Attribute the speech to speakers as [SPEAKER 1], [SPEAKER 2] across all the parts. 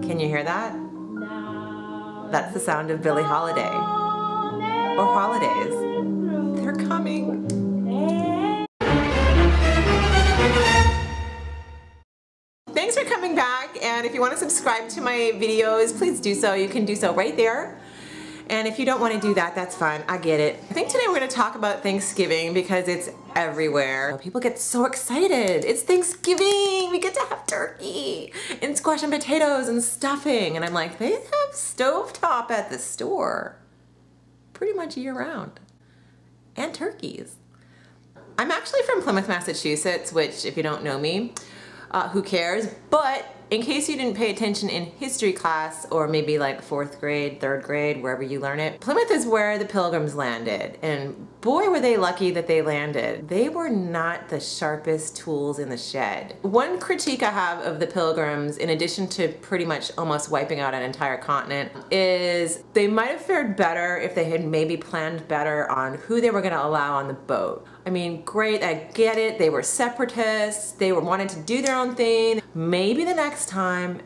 [SPEAKER 1] Can you hear that? That's the sound of Billie Holiday. Or holidays. They're coming. Thanks for coming back, and if you want to subscribe to my videos, please do so. You can do so right there. And if you don't want to do that, that's fine. I get it. I think today we're going to talk about Thanksgiving because it's everywhere. People get so excited. It's Thanksgiving. We get to have turkey and squash and potatoes and stuffing. And I'm like, they have stovetop at the store pretty much year round. And turkeys. I'm actually from Plymouth, Massachusetts, which if you don't know me, who cares? But in case you didn't pay attention in history class, or maybe like 4th grade, 3rd grade, wherever you learn it, Plymouth is where the Pilgrims landed. And boy, were they lucky that they landed. They were not the sharpest tools in the shed. One critique I have of the Pilgrims, in addition to pretty much almost wiping out an entire continent, is they might have fared better if they had maybe planned better on who they were going to allow on the boat. I mean, great, I get it. They were separatists. They were wanting to do their own thing. Maybe the next time,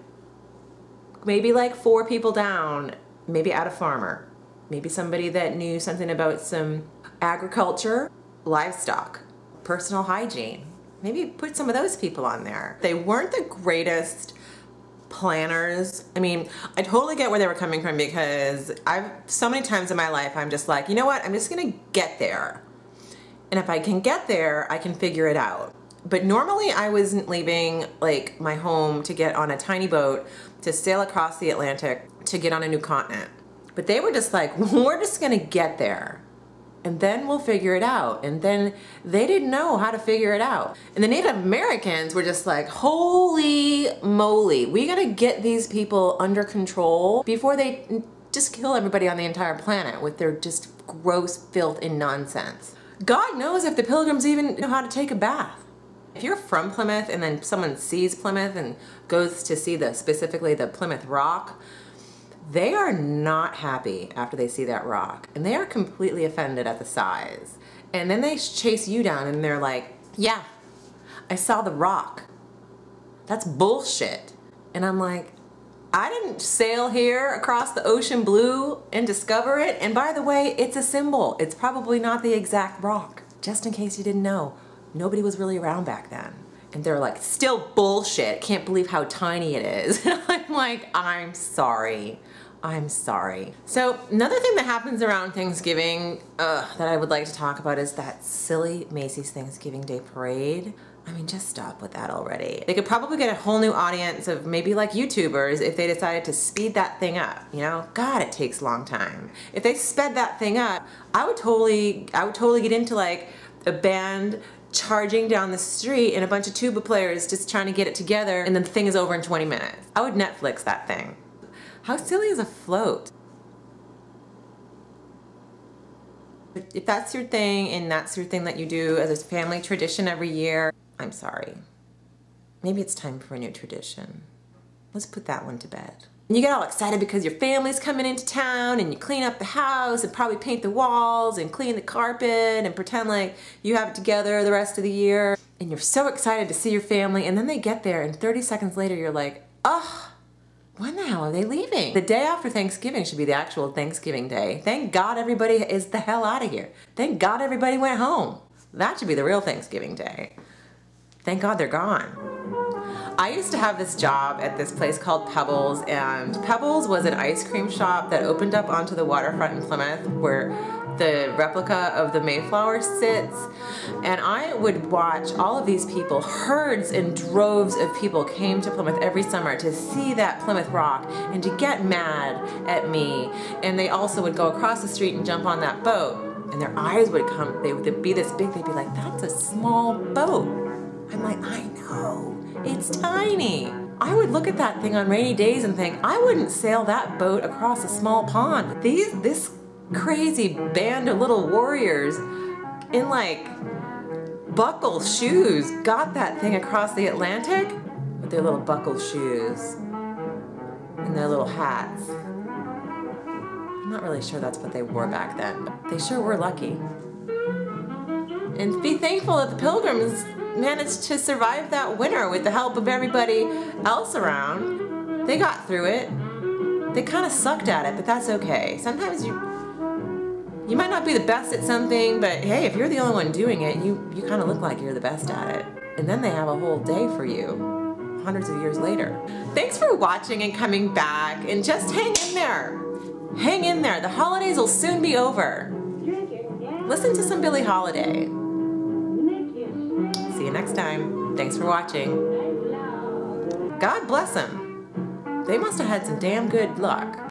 [SPEAKER 1] maybe like 4 people down, maybe add a farmer. Maybe somebody that knew something about some agriculture, livestock, personal hygiene. Maybe put some of those people on there. They weren't the greatest planners. I mean, I totally get where they were coming from, because so many times in my life, I'm just like, you know what? I'm just gonna get there. And if I can get there, I can figure it out. But normally I wasn't leaving like my home to get on a tiny boat to sail across the Atlantic to get on a new continent. But they were just like, we're just gonna get there and then we'll figure it out. And then they didn't know how to figure it out. And the Native Americans were just like, holy moly, we gotta get these people under control before they just kill everybody on the entire planet with their just gross filth and nonsense. God knows if the Pilgrims even know how to take a bath. If you're from Plymouth and then someone sees Plymouth and goes to see specifically the Plymouth Rock, they are not happy after they see that rock. And they are completely offended at the size. And then they chase you down and they're like, yeah, I saw the rock. That's bullshit. And I'm like, I didn't sail here across the ocean blue and discover it. And by the way, it's a symbol. It's probably not the exact rock. Just in case you didn't know, nobody was really around back then. And they're like, still bullshit. Can't believe how tiny it is. And I'm like, I'm sorry. I'm sorry. So another thing that happens around Thanksgiving that I would like to talk about is that silly Macy's Thanksgiving Day Parade. I mean, just stop with that already. They could probably get a whole new audience of maybe like YouTubers if they decided to speed that thing up, you know? God, it takes a long time. If they sped that thing up, I would totally get into like a band charging down the street and a bunch of tuba players just trying to get it together, and then the thing is over in 20 minutes. I would Netflix that thing. How silly is a float? If that's your thing and that's your thing that you do as a family tradition every year, I'm sorry. Maybe it's time for a new tradition. Let's put that one to bed. And you get all excited because your family's coming into town and you clean up the house and probably paint the walls and clean the carpet and pretend like you have it together the rest of the year. And you're so excited to see your family, and then they get there and 30 seconds later you're like, ugh, when the hell are they leaving? The day after Thanksgiving should be the actual Thanksgiving Day. Thank God everybody is the hell out of here. Thank God everybody went home. That should be the real Thanksgiving Day. Thank God they're gone. I used to have this job at this place called Pebbles, and Pebbles was an ice cream shop that opened up onto the waterfront in Plymouth where the replica of the Mayflower sits. And I would watch all of these people, herds and droves of people came to Plymouth every summer to see that Plymouth Rock and to get mad at me. And they also would go across the street and jump on that boat. And their eyes would come, they would be this big, they'd be like, that's a small boat. I'm like, I know, it's tiny. I would look at that thing on rainy days and think, I wouldn't sail that boat across a small pond. This crazy band of little warriors in like buckle shoes got that thing across the Atlantic with their little buckle shoes and their little hats. I'm not really sure that's what they wore back then, but they sure were lucky. And be thankful that the Pilgrims managed to survive that winter with the help of everybody else around. They got through it. They kind of sucked at it, but that's okay. Sometimes you might not be the best at something, but hey, if you're the only one doing it, you kind of look like you're the best at it. And then they have a whole day for you, hundreds of years later. Thanks for watching and coming back, and just hang in there. Hang in there. The holidays will soon be over. Listen to some Billie Holiday. See you next time. Thanks for watching. God bless them. They must have had some damn good luck.